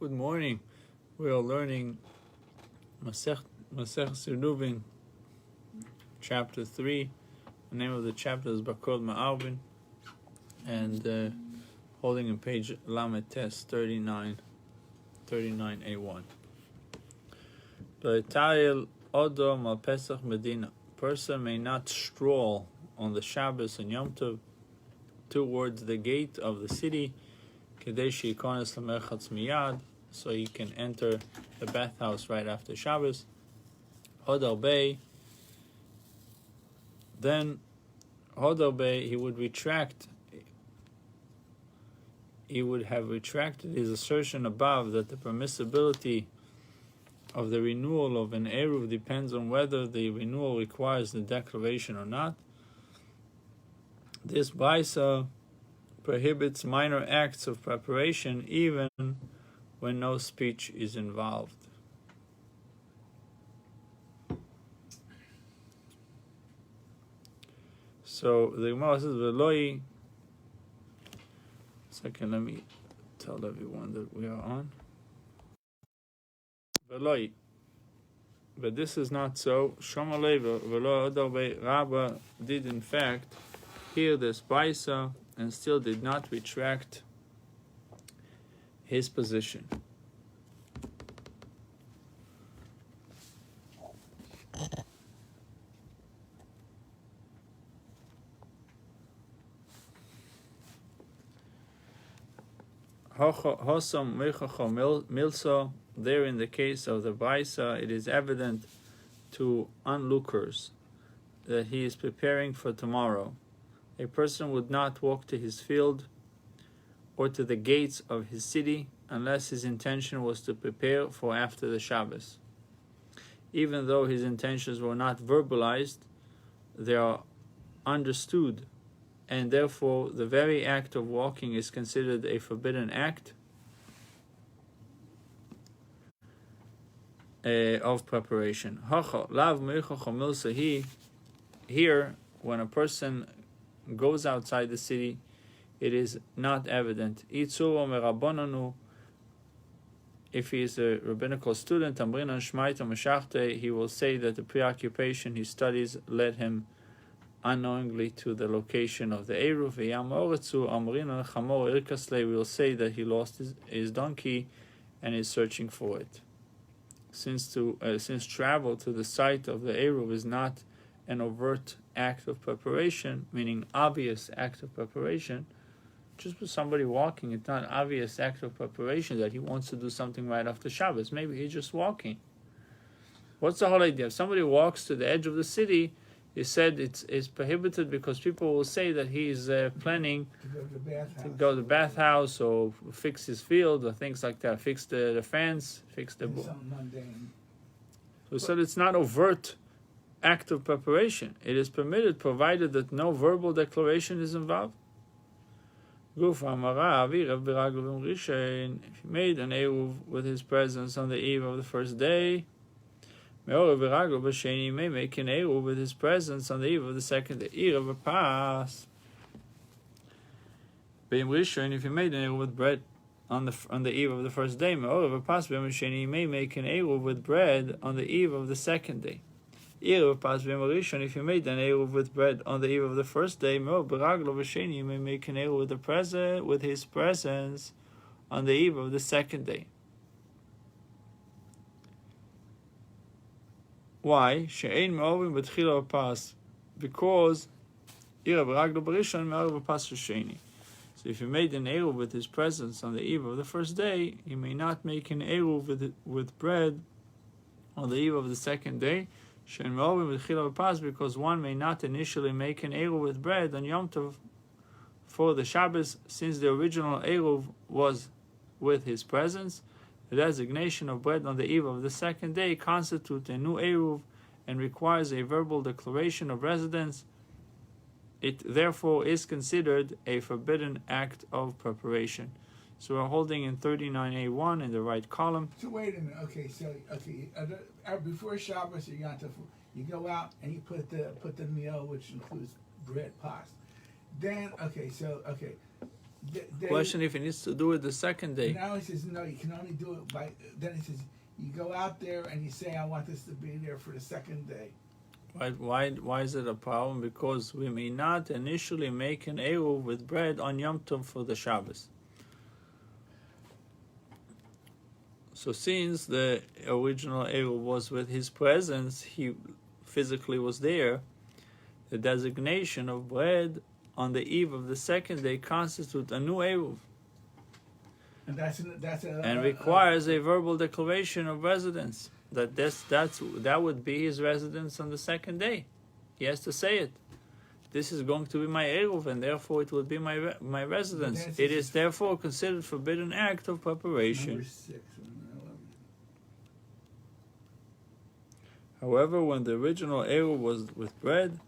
Good morning. We are learning Tractate Eruvin, chapter 3. The name of the chapter is Bakol Ma'arvin, and holding in page Lamed Tes 39A1. L'Tayel Odom al Pesach Medina. Person may not stroll on the Shabbos and Yom Tov towards the gate of the city, Kadeshi Yikones L'Merchatz Miyad, so he can enter the bathhouse right after Shabbos. Hodal Bey, then Hodal Bey, he would have retracted his assertion above that the permissibility of the renewal of an Eruv depends on whether the renewal requires the declaration or not. This Baisa prohibits minor acts of preparation even when no speech is involved. So the Gemara says, "Veloi." Second, let me tell everyone that we are on. Veloi. But this is not so. Shomalei velo odalbe. Rabba did in fact hear this Baisa and still did not retract his position. Hosam mechacho milso. There, in the case of the Baisa, it is evident to onlookers that he is preparing for tomorrow. A person would not walk to his field or to the gates of his city unless his intention was to prepare for after the Shabbos. Even though his intentions were not verbalized, they are understood, and therefore the very act of walking is considered a forbidden act of preparation. Here, when a person goes outside the city, it is not evident. If he is a rabbinical student, he will say that the preoccupation he studies led him unknowingly to the location of the Eruv. We will say that he lost his donkey and is searching for it. Since travel to the site of the Eruv is not an overt act of preparation, meaning obvious act of preparation, just with somebody walking, it's not an obvious act of preparation that he wants to do something right after Shabbos. Maybe he's just walking. What's the whole idea? If somebody walks to the edge of the city, he said it's prohibited because people will say that he's planning to go to the bathhouse or fix his field or things like that, fix the fence, fix the book. So he said it's not overt act of preparation. It is permitted provided that no verbal declaration is involved. If he made an Eruv with his presence on the eve of the first day, he may make an Eruv with his presence on the eve of the second day. If he made an Eruv with bread on the eve of the first day, he may make an Eruv with bread on the eve of the second day. If you made an Eruv with bread on the eve of the first day, you may make an Eruv with his presence on the eve of the second day. Why? Because so if you made an Eruv with his presence on the eve of the first day, you may not make an Eruv with bread on the eve of the second day, because one may not initially make an Eruv with bread on Yom Tov for the Shabbos, since the original Eruv was with his presence. The designation of bread on the eve of the second day constitutes a new Eruv and requires a verbal declaration of residence. It therefore is considered a forbidden act of preparation. So we're holding in 39A1 in the right column. So wait a minute. Okay, before Shabbos or Yom Tov, you go out and you put the meal, which includes bread, pasta. Then Question if he needs to do it the second day. Now he says no. You can only do it by. Then he says you go out there and you say I want this to be there for the second day. Why is it a problem? Because we may not initially make an eruv with bread on Yom Tov for the Shabbos. So since the original eruv was with his presence, he physically was there, the designation of bread on the eve of the second day constitutes a new eruv. And requires a verbal declaration of residence. That would be his residence on the second day. He has to say it. This is going to be my eruv, and therefore it will be my residence. It is therefore considered forbidden act of preparation. Number 6. However, when the original eruv was with bread,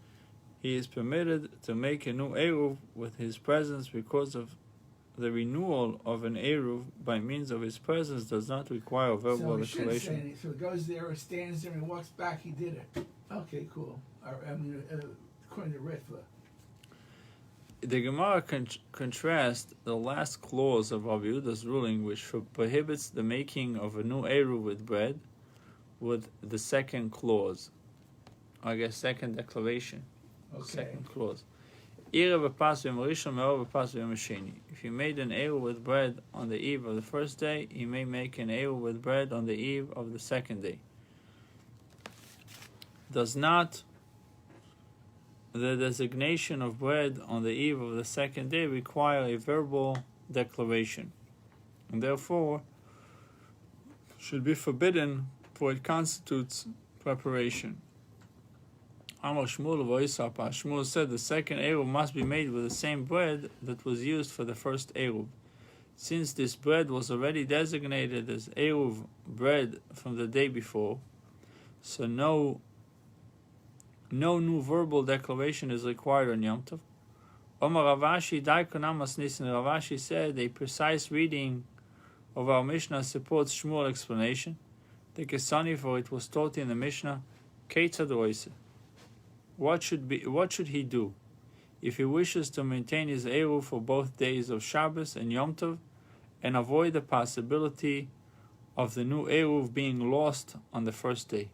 he is permitted to make a new eruv with his presence, because of the renewal of an eruv by means of his presence does not require verbal declaration. So he goes there, or stands there, and he walks back. He did it. Okay, cool. According to Ritva. The Gemara contrasts the last clause of Rabbi Yehuda's ruling, which prohibits the making of a new eruv with bread, with the second clause. I guess second declaration. Okay. Second clause. If you made an eruv with bread on the eve of the first day, you may make an eruv with bread on the eve of the second day. Does not the designation of bread on the eve of the second day require a verbal declaration, and therefore should be forbidden, for it constitutes preparation? Shmuel said the second eruv must be made with the same bread that was used for the first eruv. Since this bread was already designated as eruv bread from the day before, so no new verbal declaration is required on Yom Tov. Ravashi said a precise reading of our Mishnah supports Shmuel's explanation. The Kesani, for it was taught in the Mishnah, Keitzad Roise. What should he do if he wishes to maintain his eruv for both days of Shabbos and Yom Tov, and avoid the possibility of the new eruv being lost on the first day?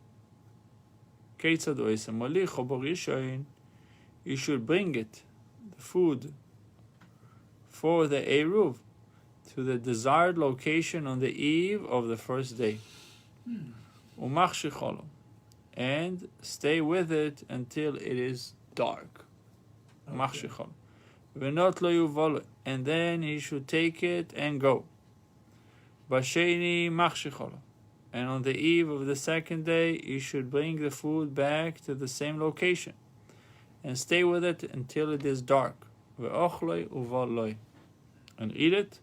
You should bring it, the food, for the eruv, to the desired location on the eve of the first day. And stay with it until it is dark. Okay. And then he should take it and go. And on the eve of the second day, he should bring the food back to the same location and stay with it until it is dark. And eat it.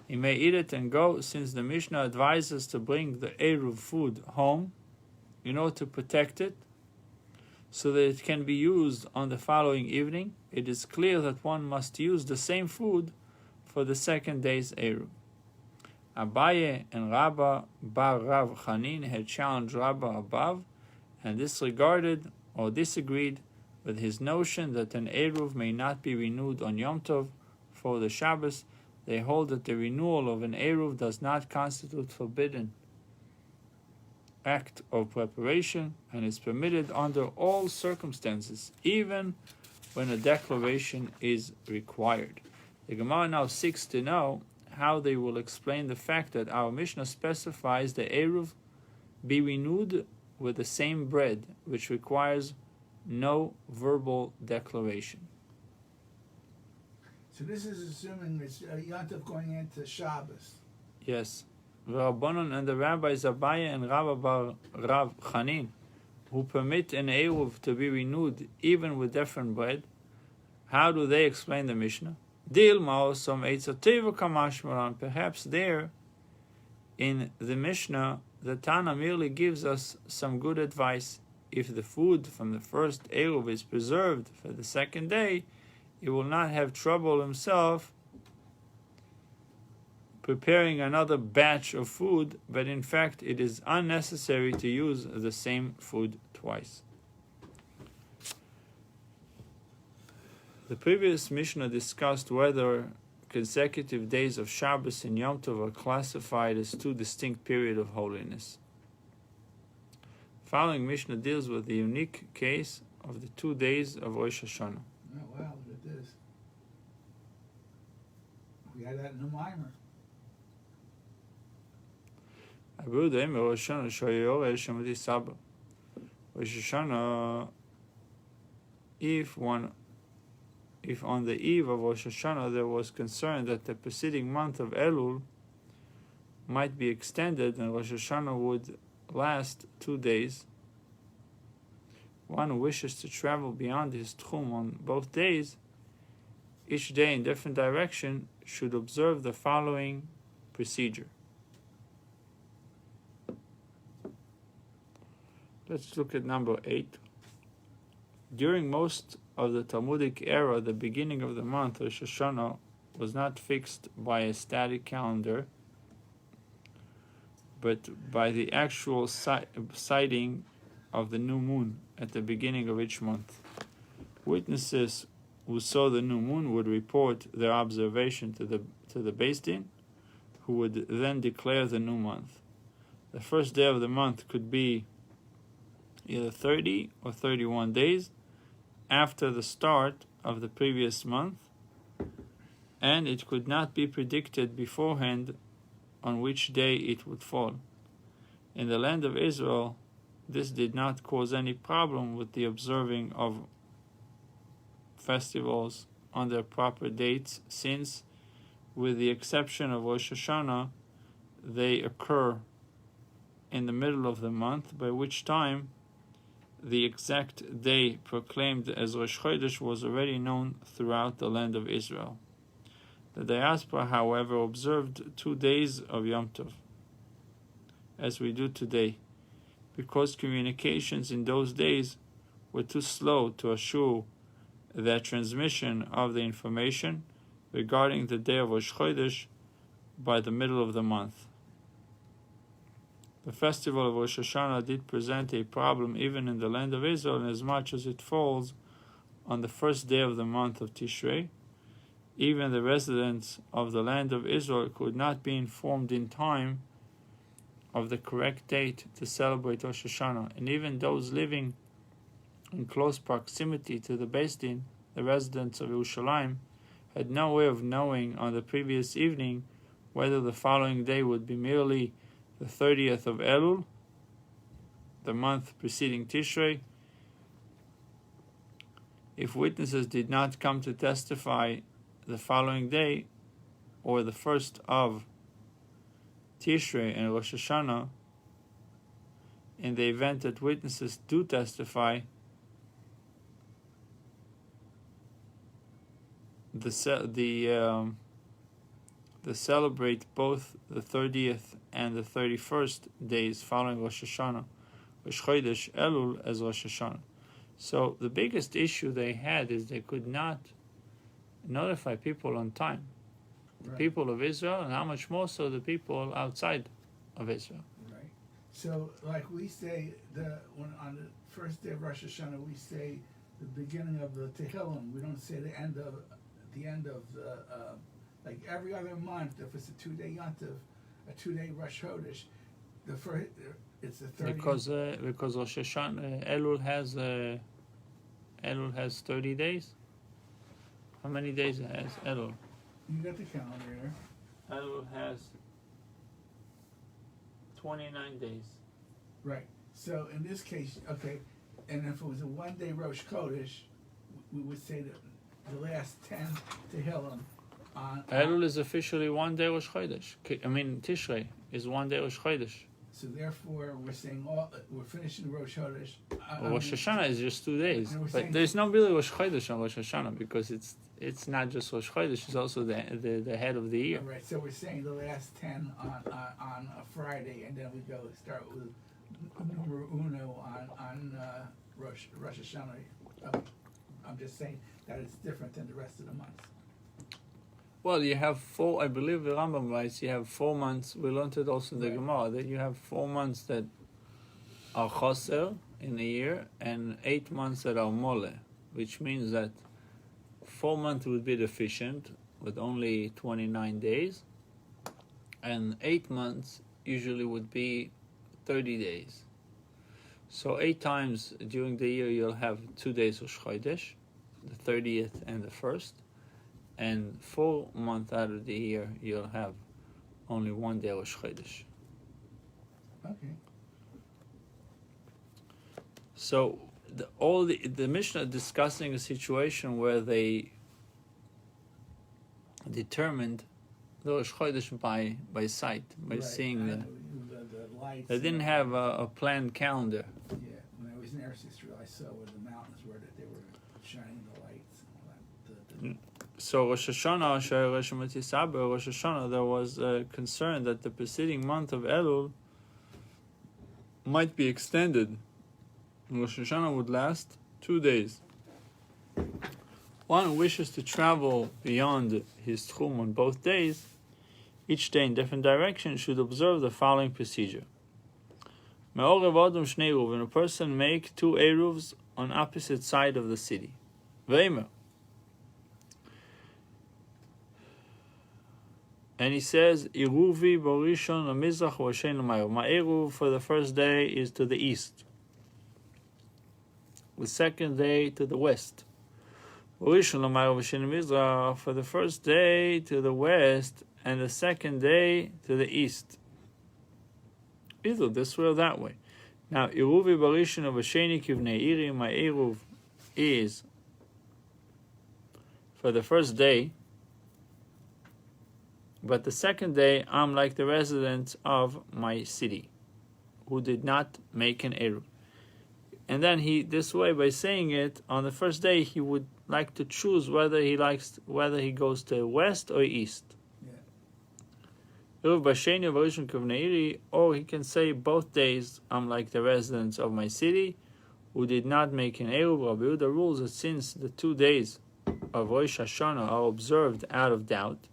He may eat it and go, since the Mishnah advises to bring the eruv food home in order to protect it, so that it can be used on the following evening. It is clear that one must use the same food for the second day's eruv. Abaye and Rabba bar Rav Chanin had challenged Rabba above, and disregarded or disagreed with his notion that an eruv may not be renewed on Yom Tov for the Shabbos. They hold that the renewal of an eruv does not constitute forbidden act of preparation, and is permitted under all circumstances, even when a declaration is required. The Gemara now seeks to know how they will explain the fact that our Mishnah specifies the eruv be renewed with the same bread, which requires no verbal declaration. So this is assuming it's Yom Tov going into Shabbos. Yes. Rabbanon and the rabbis Abaye and Rabba bar Rav Chanin, who permit an eruv to be renewed even with different bread, how do they explain the Mishnah? Perhaps there in the Mishnah, the Tana merely gives us some good advice. If the food from the first eruv is preserved for the second day, he will not have trouble himself preparing another batch of food, but in fact it is unnecessary to use the same food twice. The previous Mishnah discussed whether consecutive days of Shabbos and Yom Tov are classified as two distinct periods of holiness. Following Mishnah deals with the unique case of the 2 days of Rosh Hashanah. Oh, wow, look at this. We had that in the Mimer. Rosh Hashanah, if on the eve of Rosh Hashanah there was concern that the preceding month of Elul might be extended and Rosh Hashanah would last 2 days, one who wishes to travel beyond his tchum on both days, each day in different direction, should observe the following procedure. Let's look at number 8. During most of the Talmudic era, the beginning of the month, Rosh Hashanah, was not fixed by a static calendar, but by the actual sighting of the new moon at the beginning of each month. Witnesses who saw the new moon would report their observation to the Beis Din, who would then declare the new month. The first day of the month could be either 30 or 31 days after the start of the previous month, and it could not be predicted beforehand on which day it would fall. In the land of Israel, this did not cause any problem with the observing of festivals on their proper dates, since, with the exception of Rosh Hashanah, they occur in the middle of the month, by which time the exact day proclaimed as Rosh Chodesh was already known throughout the land of Israel. The diaspora, however, observed 2 days of Yom Tov, as we do today, because communications in those days were too slow to assure the transmission of the information regarding the day of Rosh Chodesh by the middle of the month. The festival of Rosh Hashanah did present a problem even in the land of Israel, inasmuch as it falls on the first day of the month of Tishrei. Even the residents of the land of Israel could not be informed in time of the correct date to celebrate Rosh Hashanah, and even those living in close proximity to the Beis Din, the residents of Yerushalayim, had no way of knowing on the previous evening whether the following day would be merely the 30th of Elul, the month preceding Tishrei. If witnesses did not come to testify the following day, or the first of Tishrei and Rosh Hashanah, in the event that witnesses do testify, they celebrate both the 30th and the 31st days following Rosh Hashanah, Rosh Chodesh Elul, as Rosh Hashanah. So the biggest issue they had is they could not notify people on time. The people of Israel, and how much more so the people outside of Israel. Right. So, like we say, when on the first day of Rosh Hashanah, we say the beginning of the Tehillim. We don't say the end of the like every other month. If it's a 2-day Yontiv, a 2-day Rosh Chodesh, the first it's the 30th. Because Rosh Hashanah Elul has 30 days. How many days it has Elul? You got the calendar here. Elul has 29 days. Right. So in this case, okay, and if it was a 1-day Rosh Chodesh, we would say that the last 10 Tehillim on Elul is officially 1 day Rosh Chodesh. Tishrei is 1 day Rosh Chodesh. So therefore, we're saying we're finishing Rosh Chodesh. Rosh Hashanah is just 2 days, but there's not really Rosh Chodesh on Rosh Hashanah, because it's not just Rosh Chodesh; it's also the head of the year. Right. So we're saying the last 10 on a Friday, and then we start with numero uno on Rosh Hashanah. I'm just saying that it's different than the rest of the months. Well, you have 4, I believe the Rambam writes, you have 4 months, we learned it also in the Gemara, that you have 4 months that are choser in a year, and 8 months that are mole, which means that 4 months would be deficient, with only 29 days, and 8 months usually would be 30 days. So 8 times during the year you'll have 2 days of Chodesh, the 30th and the 1st, and 4 months out of the year you'll have only 1 day of Chodesh. Okay. So the Mishnah discussing a situation where they determined the Rosh Chodesh by sight, by seeing the lights. They didn't have a planned calendar. Yeah, when I was in Eretz Yisrael, I saw where the mountains were, that they were shining the lights and all that. So Rosh Hashanah, there was a concern that the preceding month of Elul might be extended. Rosh Hashanah would last 2 days. One who wishes to travel beyond his tchum on both days, each day in different directions, should observe the following procedure. When a person make 2 Eruvs on opposite side of the city. And he says, Iruvi Borishon Mizrach Vashen Lamayo. My Eruv for the first day is to the east. The second day to the west. Borishon Lamayo Vashen Mizrach for the first day to the west and the second day to the east. Either this way or that way. Now, Iruvi Borishon Vasheni Kivnei Iri. My Eruv is for the first day. But the second day, I'm like the residents of my city, who did not make an Eruv. And then this way, by saying it, on the first day, he would like to choose whether he goes to west or east. Or he can say both days, I'm like the residents of my city, who did not make an Eruv. Rabbi Yehuda rules that since the 2 days of Rosh Hashanah are observed out of doubt,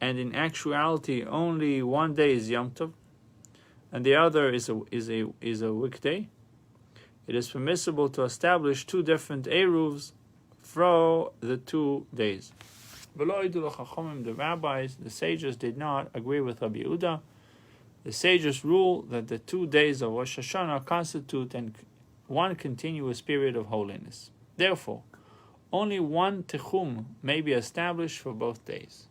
and in actuality only 1 day is Yom Tov, and the other is a weekday, it is permissible to establish 2 different Eruvs for the 2 days. The rabbis, the sages, did not agree with Rabbi Yehuda. The sages rule that the 2 days of Rosh Hashanah constitute one continuous period of holiness. Therefore, only 1 Techum may be established for both days.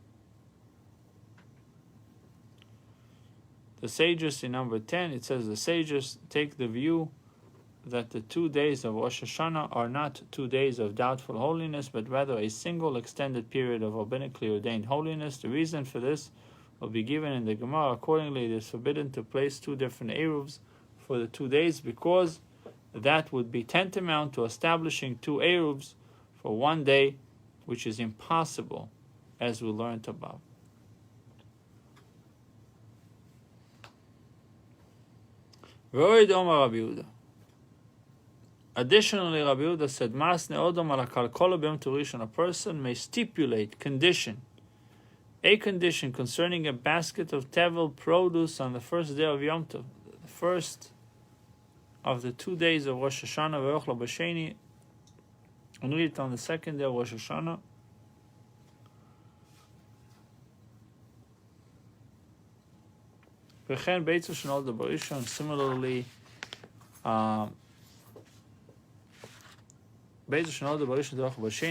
The sages in number 10, it says the sages take the view that the 2 days of Rosh Hashanah are not 2 days of doubtful holiness, but rather a single extended period of rabbinically ordained holiness. The reason for this will be given in the Gemara. Accordingly, it is forbidden to place 2 different Eruvs for the 2 days, because that would be tantamount to establishing 2 Eruvs for 1 day, which is impossible, as we learned above. Additionally, Rabbi Yehuda said, a person may stipulate, a condition concerning a basket of tevel produce on the first day of Yom Tov, the first of the 2 days of Rosh Hashanah, and read it on the second day of Rosh Hashanah. Similarly,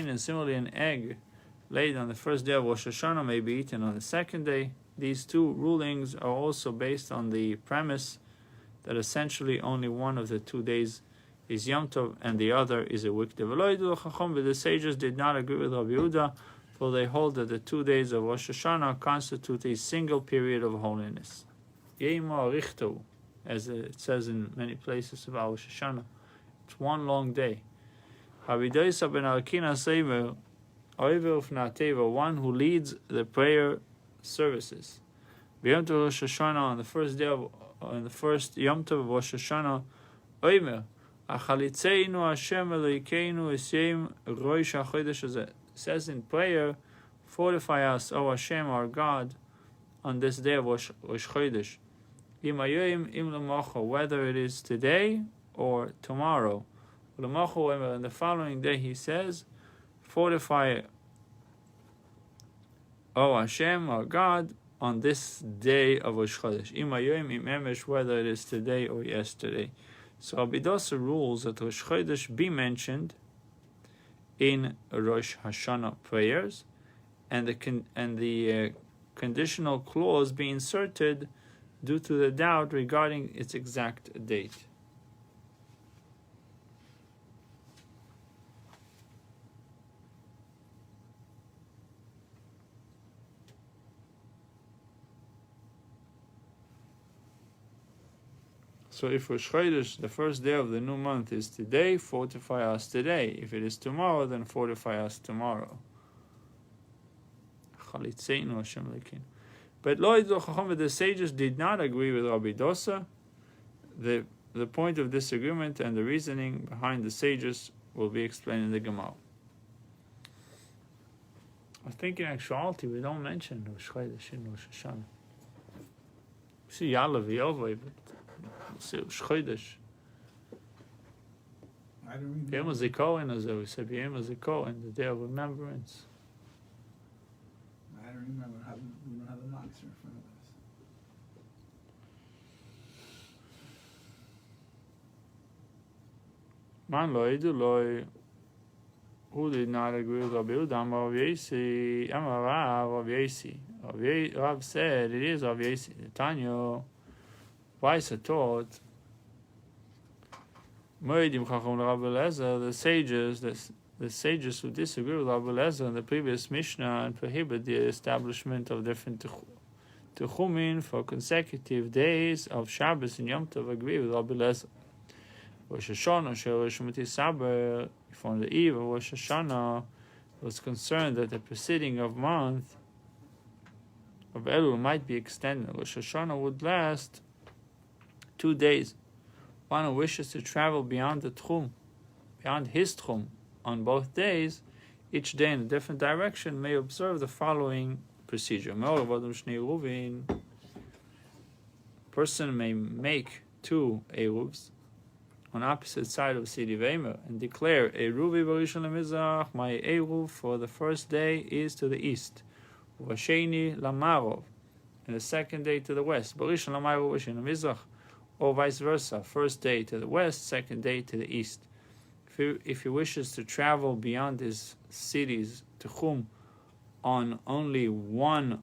and similarly, an egg laid on the first day of Rosh Hashanah may be eaten on the second day. These 2 rulings are also based on the premise that essentially only one of the 2 days is Yom Tov and the other is a weekday. But the sages did not agree with Rabbi Yehuda, for they hold that the 2 days of Rosh Hashanah constitute a single period of holiness. As it says in many places about Rosh Hashanah, it's 1 long day. One who leads the prayer services. On the first day on the first Yom Tov of Rosh Hashanah, it says in prayer, fortify us, O Hashem, our God, on this day of Rosh Chodesh. Whether it is today or tomorrow. And the following day he says, fortify O Hashem, our God, on this day of Rosh Chodesh. Im hayom im emesh, whether it is today or yesterday. So Rabbi Dosa rules that Rosh Chodesh be mentioned in Rosh Hashanah prayers, and the conditional clause be inserted due to the doubt regarding its exact date. So if Rosh Chodesh, the first day of the new month, is today, fortify us today. If it is tomorrow, then fortify us tomorrow. But the sages did not agree with Rabbi Dosa. The point of disagreement and the reasoning behind the sages will be explained in the Gemara. I think in actuality we don't mention Rosh Chodesh in Rosh Hashanah. We see Yalav Yovai, but we say Rosh Chodesh. I don't remember. Yom HaZikaron, as we said, Yom HaZikaron, the day of remembrance. I don't remember. We don't have the marks in front of us. Man lo yidu lo. Who did not agree with Rabbi Yehuda? Amar Rav Yesi. Amar Rav Yesi. Rav said it is Rav Yesi. Tanya, Weiss taught. Moedim Chacham Rabbi Eliezer. The sages who disagree with Rabbi Eliezer in the previous Mishnah and prohibit the establishment of different Techumin for consecutive days of Shabbos and Yom Tov agree with Rabbi Eliezer. Rosh Hashanah, Rosh Saber, from the eve of Rosh Hashanah, was concerned that the preceding of month of Elul might be extended. Rosh Hashanah would last 2 days. One who wishes to travel beyond the Tchum, beyond his Tchum, on both days, each day in a different direction, may observe the following procedure. Person may make 2 Eruvs on opposite side of Sidi Veimer and declare Eruvi Barishon Lemizrach, my Eruv for the first day is to the east, Vasheni Lamarov, and the second day to the west, Barishon Lamarov Vasheni Lemizrach, or vice versa, first day to the west, second day to the east. If he wishes to travel beyond his cities to Chum on only one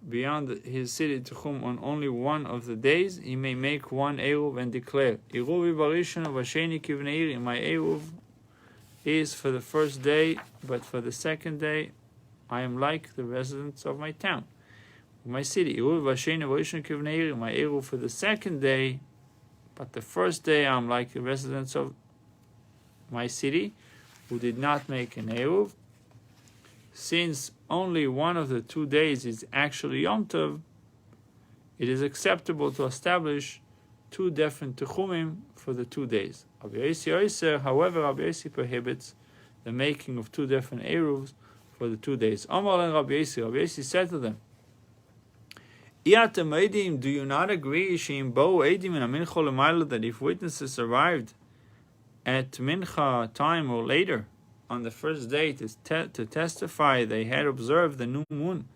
beyond his city to Chum on only one of the days, he may make 1 Eruv and declare, Eruvi Barishon Vasheni Kivneiri, my Eruv is for the first day, but for the second day I am like the residents of my town, my city. Eruvi Vasheni Barishon Kivneiri, my Eruv for the second day, but the first day I am like the residents of my city, who did not make an Eruv. Since only one of the 2 days is actually Yom Tov, it is acceptable to establish 2 different Techumim for the 2 days. However, Rabbi Yesi prohibits the making of 2 different Eruvs for the 2 days. Amar and Rabbi Yesi said to them, do you not agree that if witnesses arrived at Mincha time or later on the first day to testify they had observed the new moon,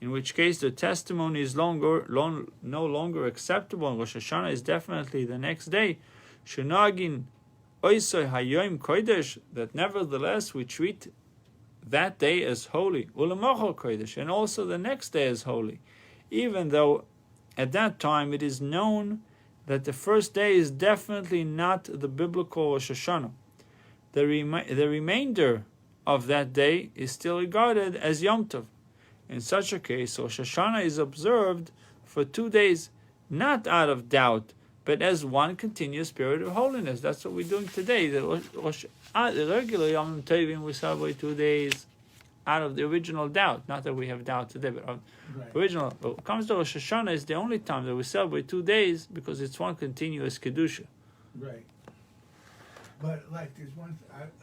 in which case the testimony is no longer acceptable, and Rosh Hashanah is definitely the next day, that nevertheless we treat that day as holy, and also the next day as holy, even though at that time it is known that the first day is definitely not the biblical Rosh Hashanah. The remainder of that day is still regarded as Yom Tov. In such a case, Rosh Hashanah is observed for 2 days, not out of doubt, but as one continuous period of holiness. That's what we're doing today. The regular Yom Tovim we celebrate 2 days out of the original doubt. Not that we have doubt today, but original. When it comes to Rosh Hashanah, it's the only time that we celebrate 2 days because it's one continuous Kedusha. Right. But like there's one,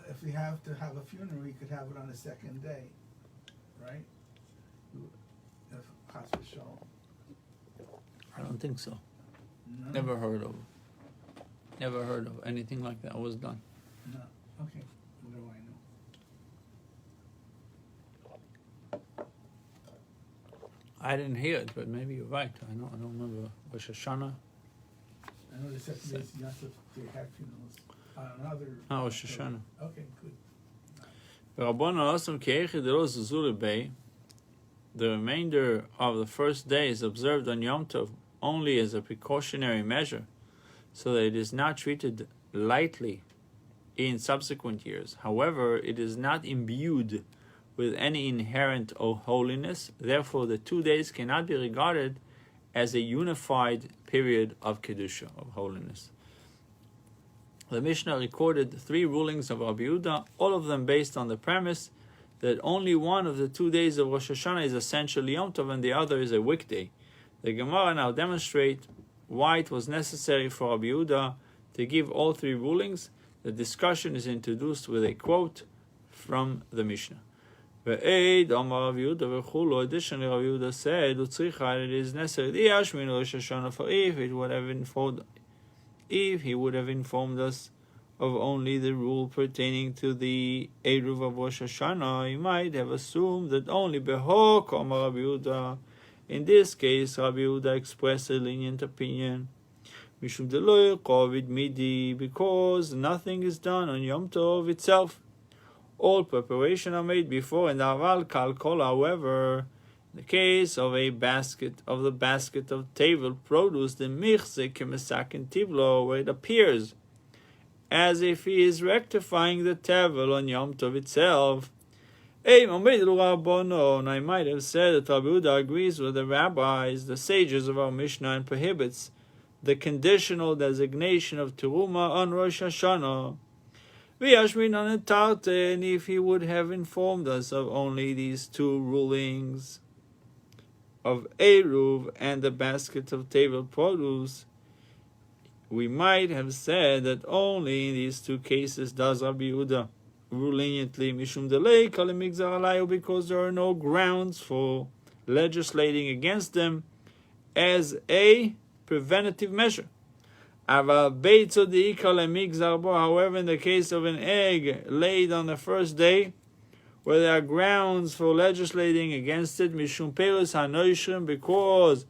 if we have to have a funeral, we could have it on the second day, right? If hospital show. I don't think so. No. Never heard of anything like that was done. No. Okay. What do I know? I didn't hear it, but maybe you're right. I don't remember Rosh Hashanah. I know the second day is Yontif, they have funerals. Another. Rosh Hashanah. Okay, good. The remainder of the first day is observed on Yom Tov only as a precautionary measure, so that it is not treated lightly in subsequent years. However, it is not imbued with any inherent holiness. Therefore, the 2 days cannot be regarded as a unified period of Kedusha, of holiness. The Mishnah recorded 3 rulings of Rabbi Yehuda, all of them based on the premise that only one of the 2 days of Rosh Hashanah is essentially Yom Tov and the other is a weekday. The Gemara now demonstrate why it was necessary for Rabbi Yehuda to give all 3 rulings. The discussion is introduced with a quote from the Mishnah. Additionally, Rabbi Yehuda said, it is necessary for if he would have informed us of only the rule pertaining to the Eruv of Rosh Hashanah, he might have assumed that only Behok Amar Rabbi Yehuda. In this case, Rabbi Yehuda expressed a lenient opinion, Mishum Deloy Kovid Midi, because nothing is done on Yom Tov itself. All preparation are made before, and Aval Kal Kol, however, in the case of the basket of Tevel produce, the Michze Kemesakin Tivlo, where it appears as if he is rectifying the Tevel on Yom Tov itself. And I might have said that Rabbi Yehuda agrees with the rabbis, the sages of our Mishnah, and prohibits the conditional designation of Teruma on Rosh Hashanah. And if he would have informed us of only these 2 rulings of Eruv and the basket of Tevel produce, we might have said that only in these 2 cases does Rabbi Yehuda rule leniently, Mishum Delay Kalimigzar Alayu, because there are no grounds for legislating against them as a preventative measure. However, in the case of an egg laid on the first day, where there are grounds for legislating against it, Mishum Peres HaNoishrim, because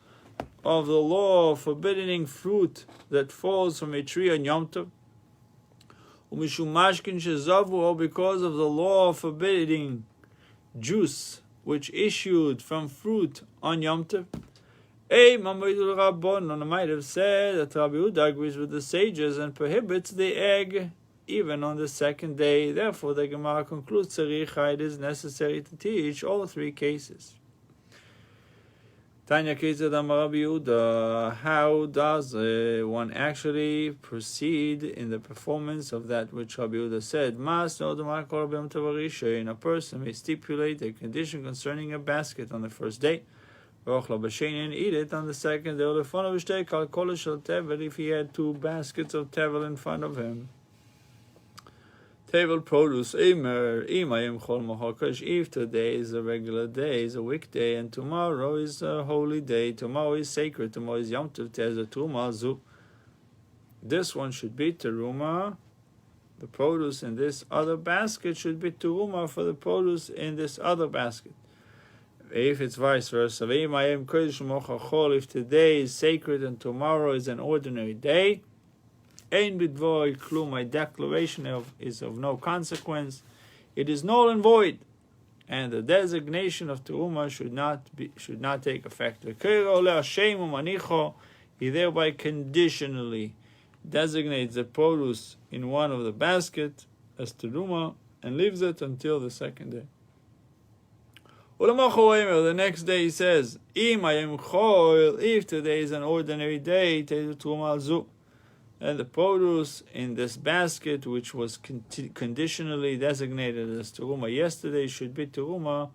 of the law forbidding fruit that falls from a tree on Yom Tov, Umishum Mashkin Shezavu, or because of the law forbidding juice which issued from fruit on Yom Tov. I might have said that Rabbi Yehuda agrees with the sages and prohibits the egg even on the second day. Therefore, the Gemara concludes, it is necessary to teach all 3 cases. Tanya Rabbi Yehuda, how does one actually proceed in the performance of that which Rabbi Yehuda said? A person may stipulate a condition concerning a basket on the first day, and eat it on the second day. If he had 2 baskets of tevel in front of him, tevel produce, if today is a regular day, is a weekday, and tomorrow is a holy day, tomorrow is sacred, tomorrow is Yom Tov, there's a Teruma Zu. This one should be Teruma. The produce in this other basket should be Teruma for the produce in this other basket. If it's vice versa, if today is sacred and tomorrow is an ordinary day, my declaration is of no consequence. It is null and void, and the designation of Teruma should not take effect. He thereby conditionally designates the produce in one of the basket as Teruma and leaves it until the second day. The next day he says, if today is an ordinary day, and the produce in this basket, which was conditionally designated as Teruma yesterday, should be Teruma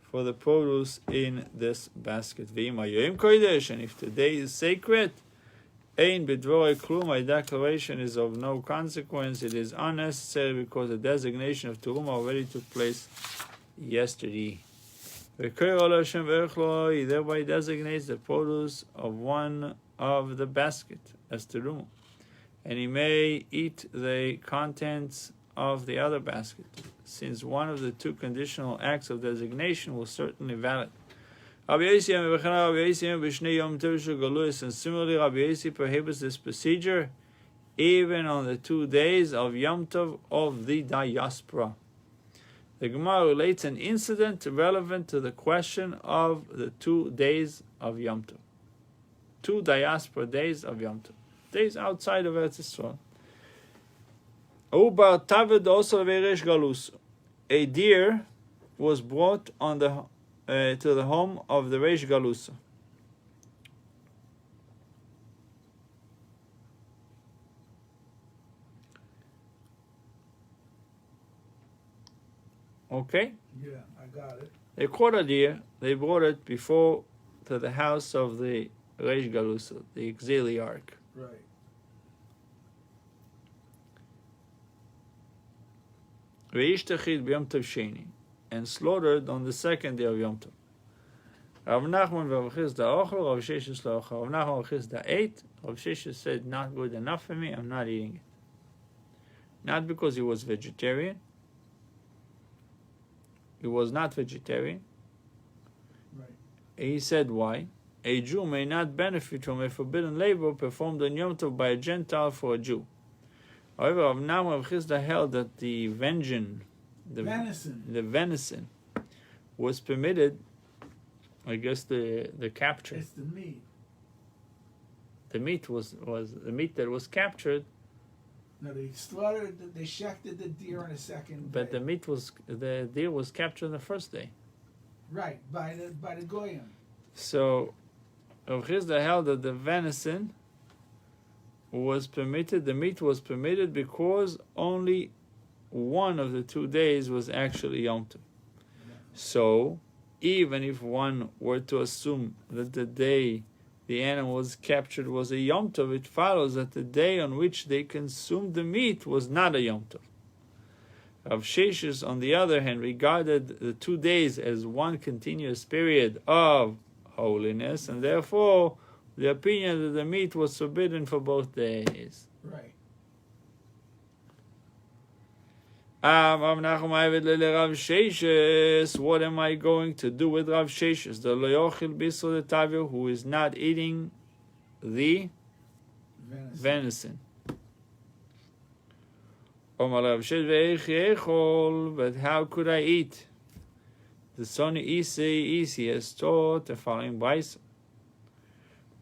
for the produce in this basket. And if today is sacred, my declaration is of no consequence. It is unnecessary because the designation of Teruma already took place yesterday. He thereby designates the produce of one of the basket as Teruma, and he may eat the contents of the other basket, since one of the 2 conditional acts of designation was certainly valid. Rabbi Yossi and similarly, Rabbi Yossi prohibits this procedure even on the 2 days of Yom Tov of the diaspora. The Gemara relates an incident relevant to the question of the 2 days of Yom Tov. 2 diaspora days of Yom Tov. Days outside of Eretz Yisrael. A deer was brought on the to the home of the Reish Galusa. Okay? Yeah, I got it. They caught a deer, they brought it before to the house of the Reish Galusa, the exiliarch. Right. Ve'ishtachit b'Yom Tov Sheni, and slaughtered on the 2nd day of Yom Tov. Rav Nachman v'Rav Chisda ochel, Rav Sheshes lo ochel. Rav Nachman v'Rav Chisda ate. Rav Sheshes said, not good enough for me, I'm not eating it. Not because he was vegetarian. He was not vegetarian. Right. He said, why? A Jew may not benefit from a forbidden labor performed on Yom Tov by a Gentile for a Jew. However, Rav Nachman Rav Chisda held that the venison was permitted. I guess the capture. It's the meat. The meat was the meat that was captured. No, they slaughtered. They shechted the deer on the 2nd But day. the deer was captured on the 1st day. Right, by the goyim. So, Rav Chisda held that the venison was permitted. The meat was permitted because only one of the 2 days was actually Yom Tov. So, even if one were to assume that the day the animal was captured was a Yom Tov, it follows that the day on which they consumed the meat was not a Yom Tov. Rav Sheshes, on the other hand, regarded the 2 days as one continuous period of holiness, and therefore the opinion that the meat was forbidden for both days. Right. What am I going to do with Rav Sheshes, the loyochil bisol etavio, who is not eating the venison? But how could I eat? The Soni Isi has taught the following Baisa,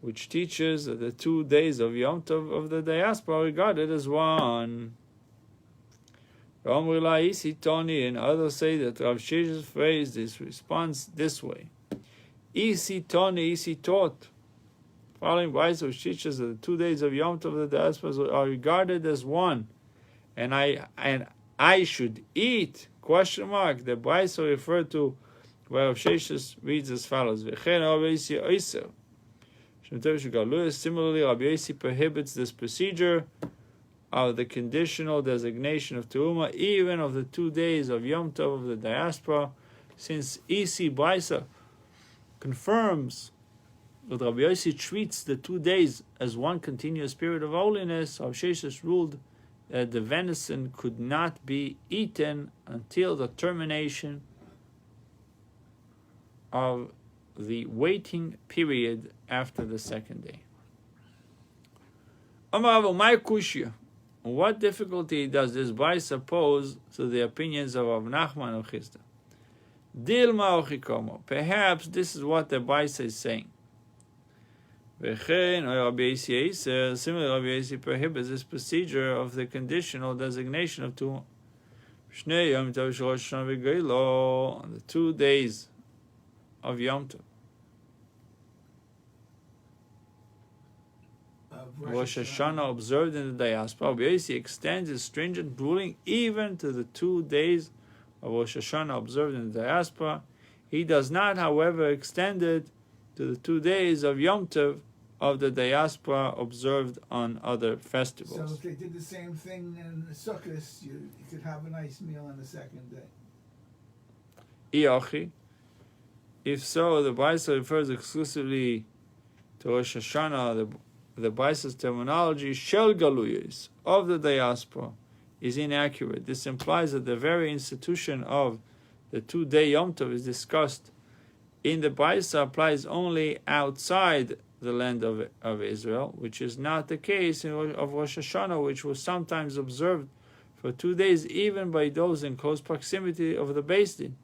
which teaches that the 2 days of Yom Tov of the diaspora are regarded as one. And others say that Rav Sheshes phrased this response this way: Isi Toni, Isi taught. Following Baisa, which teaches that the 2 days of Yom Tov of the diaspora are regarded as one, and I should eat? Question mark. The Baisa referred to where Rav Sheshes reads as follows: Similarly, Rabbi Yossi prohibits this procedure of the conditional designation of Teruma, even of the 2 days of Yom Tov of the diaspora, since Isi Baisa confirms that Rabbi Yossi treats the 2 days as one continuous period of holiness. Rav Sheshes ruled that the venison could not be eaten until the termination of the waiting period after the 2nd day. What difficulty does this Baisa pose to the opinions of Rav Nachman of Chisda? Dilma ochikomo. Perhaps this is what the Baisa is saying. Similarly, Rabbi Yossi prohibits this procedure of the conditional designation of Tumah. On the 2 days of Yom Tov, Rosh Hashanah observed in the diaspora, Rabbi Yossi extends his stringent ruling even to the 2 days of Rosh Hashanah observed in the diaspora. He does not, however, extend it to the 2 days of Yom Tov of the diaspora observed on other festivals. So if they did the same thing in Sukkot, you could have a nice meal on the 2nd day. Iachi. If so, the Baisa refers exclusively to Rosh Hashanah. The Baisa's terminology, Shel Galuyos, of the diaspora, is inaccurate. This implies that the very institution of the 2 day Yom Tov is discussed in the Baisa applies only outside the land of Israel, which is not the case of Rosh Hashanah, which was sometimes observed for 2 days, even by those in close proximity of the Beis Din.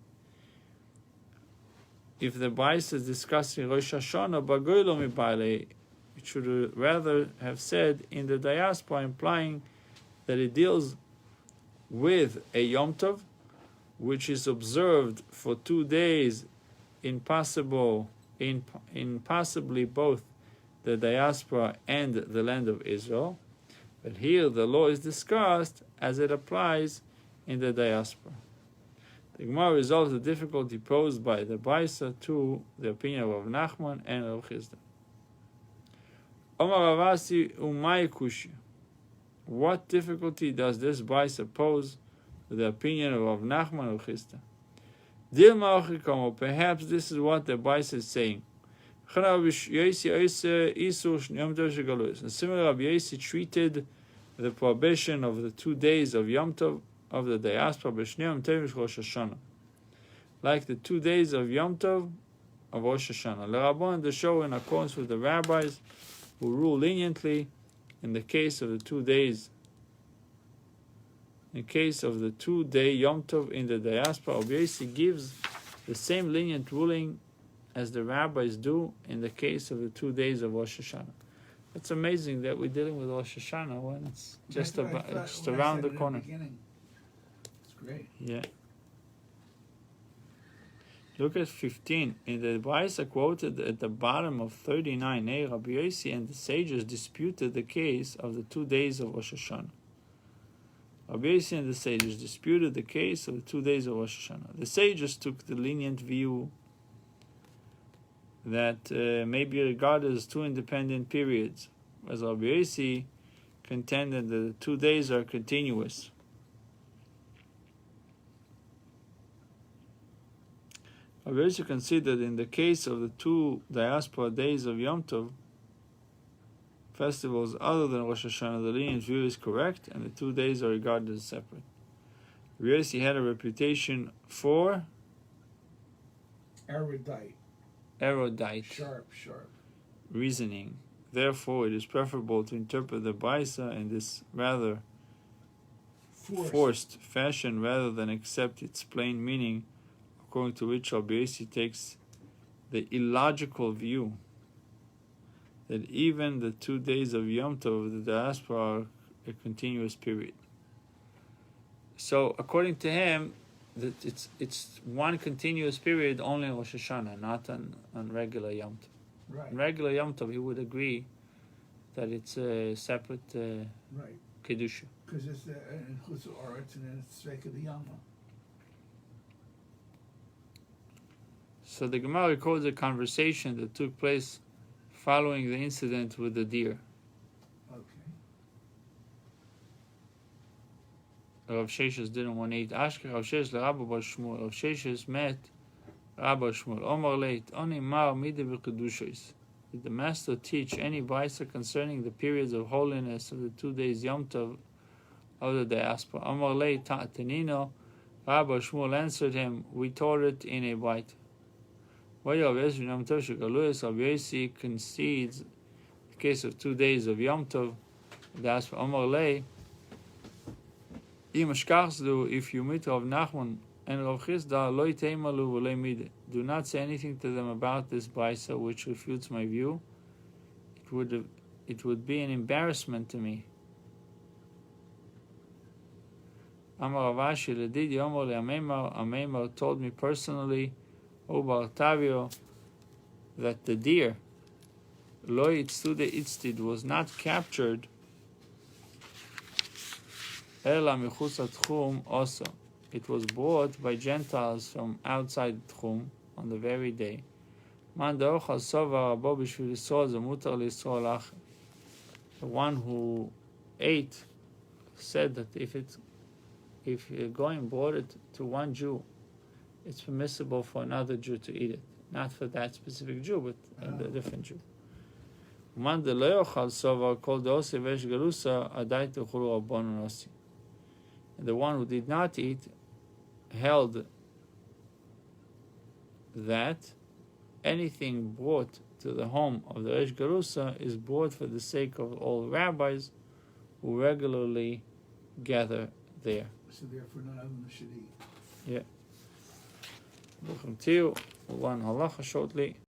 If the Baisa is discussing Rosh Hashanah, Bagoylo Mibale, it should rather have said in the diaspora, implying that it deals with a Yom Tov, which is observed for 2 days in possibly both the diaspora and the land of Israel. But here the law is discussed as it applies in the diaspora. The Gemara resolves the difficulty posed by the Baisa to the opinion of Rav Nachman and Rav Chisda. Omar Ravasi umay kushi. What difficulty does this Baisa pose to the opinion of Rav Nachman and Rav Chisda? Perhaps this is what the Baisa is saying. Similar, Rabbi Yossi treated the prohibition of the 2 days of Yom Tov of the diaspora like the 2 days of Yom Tov of Rosh Hashanah. L'Rabban, the show in accordance with the rabbis who rule leniently in the case of the 2 days. In case of the 2-day Yom Tov in the diaspora, Rabbi Yossi gives the same lenient ruling as the rabbis do in the case of the 2 days of Rosh Hashanah. It's amazing that we're dealing with Rosh Hashanah when it's just around the corner. It's great. Yeah. Look at 15. In the Baisa quoted at the bottom of 39a, Rabbi Yossi and the sages disputed the case of the 2 days of Rosh Hashanah. Rabbi Yossi and the sages disputed the case of the 2 days of Rosh Hashanah. The sages took the lenient view that may be regarded as 2 independent periods, as Rabbi Yossi contended that the 2 days are continuous. Rabbi Yossi considered in the case of the 2 diaspora days of Yom Tov, festivals other than Rosh Hashanah, the lenient view is correct, and the 2 days are regarded as separate. Rabbi Yossi had a reputation for Erudite. Sharp. Reasoning. Therefore, it is preferable to interpret the Baisa in this rather forced fashion rather than accept its plain meaning, according to which Rabbi Yossi takes the illogical view that even the 2 days of Yom Tov of the diaspora are a continuous period. So, according to him, that it's one continuous period only on Rosh Hashanah, not on regular Yom Tov. Right. On regular Yom Tov, he would agree that it's a separate Kedusha. Because it's in Chutz Oretz and then it's Sveika the Yama. So the Gemara records a conversation that took place following the incident with the deer. Rav Sheshes didn't want to eat Ashke. Rav Sheshes Rabbi Shmuel. Rav Sheshes met Rabbi Shmuel. Omar leit oni mar mide v'kedushois. Did the master teach any Baisa concerning the periods of holiness of the 2 days Yom Tov of the diaspora? Omar leit ta'atenino. Rabbi Shmuel answered him, we taught it in a bite. Rabbi Yossi concedes the case of 2 days of Yom Tov. That's Omar lei. If you meet Rav Nachman and Rav Chisda, do not say anything to them about this Baisa, which refutes my view. It would be an embarrassment to me. Amar Ravashi Ledidi Omar Amemar told me personally, O Bar Tavio, that the deer Lo Yitztude Itztid was not captured Ela Michutz Tchum also. It was brought by Gentiles from outside Tchum on the very day. Man da'ochal sova rabo b'shvil Yisrael zemutar l'Yisrael acher. The one who ate said that if you're going brought it to one Jew, it's permissible for another Jew to eat it. Not for that specific Jew, but a different Jew. Man de'lo sova kol de'osei vesh galusa adai t'chulu rabbanon osi. And the one who did not eat held that anything brought to the home of the Reish Garusa is brought for the sake of all rabbis who regularly gather there. So therefore none of them should eat. Yeah. We'll continue one halacha shortly.